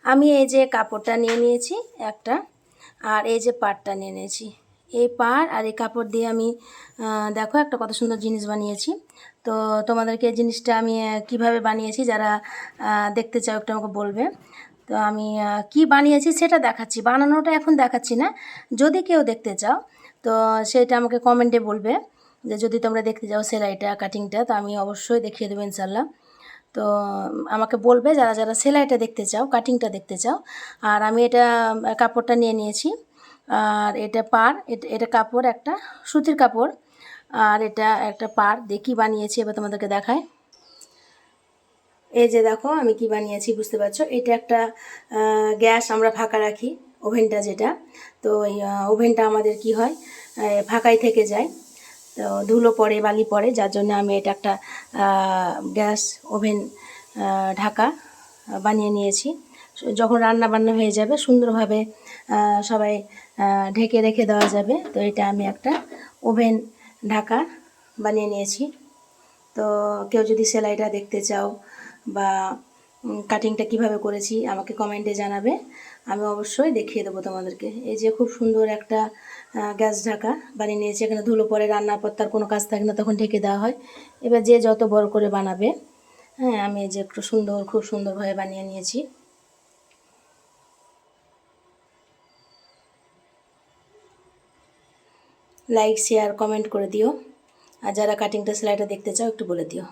আমি এই যে কাপড়টা নিয়ে নিয়েছি একটা, আর এই যে পাড়টা নিয়ে নিয়েছি। এই পাড় আর এই কাপড় দিয়ে আমি দেখো একটা কত সুন্দর জিনিস বানিয়েছি। তো তোমাদেরকে এই জিনিসটা আমি কিভাবে বানিয়েছি যারা দেখতে চাও একটু আমাকে বলবে। তো আমি কি বানিয়েছি সেটা দেখাচ্ছি, বানানোটা এখন দেখাচ্ছি না। যদি কেউ দেখতে চাও তো সেটা আমাকে কমেন্টে বলবে, যে যদি তোমরা দেখতে চাও সেলাইটা কাটিংটা, তো আমি অবশ্যই দেখিয়ে দেবো ইনশাল্লাহ। তো আমাকে বলবে যারা যারা সেলাইটা দেখতে চাও, কাটিংটা দেখতে চাও। আর আমি এটা কাপড়টা নিয়ে নিয়েছি, আর এটা পাড়, এটা কাপড় একটা সুতির কাপড়, আর এটা একটা পাড় দিয়ে কী বানিয়েছি এবার তোমাদেরকে দেখায়। এই যে দেখো আমি কি বানিয়েছি, বুঝতে পারছো? এটা একটা গ্যাস আমরা ফাঁকা রাখি, ওভেনটা যেটা। তো এই ওভেনটা আমাদের কি হয়, ফাঁকাই থেকে যায়, তো ধুলো পড়ে বালি পড়ে, যার জন্য আমি এটা একটা গ্যাস ওভেন ঢাকা বানিয়ে নিয়েছি। যখন রান্না বান্না হয়ে যাবে সুন্দরভাবে সবাই ঢেকে রেখে দেওয়া যাবে। তো এটা আমি একটা ওভেন ঢাকা বানিয়ে নিয়েছি। তো কেউ যদি সেলাইটা দেখতে চাও বা কাটিংটা কিভাবে করেছি আমাকে কমেন্টে জানাবে, আমি অবশ্যই দেখিয়ে দেবো তোমাদেরকে। এই যে খুব সুন্দর একটা গ্যাস ঢাকা বানিয়ে নিয়েছি, এখানে ধুলো পরে রান্নার পর তার কোনো কাজ থাকে না, তখন ঢেকে দেওয়া হয়। এবার যে যত বড় করে বানাবে, হ্যাঁ আমি এই যে একটু সুন্দর, খুব সুন্দরভাবে বানিয়ে নিয়েছি। লাইক শেয়ার কমেন্ট করে দিও, আর যারা কাটিংটা সেলাইটা দেখতে চাও একটু বলে দিও।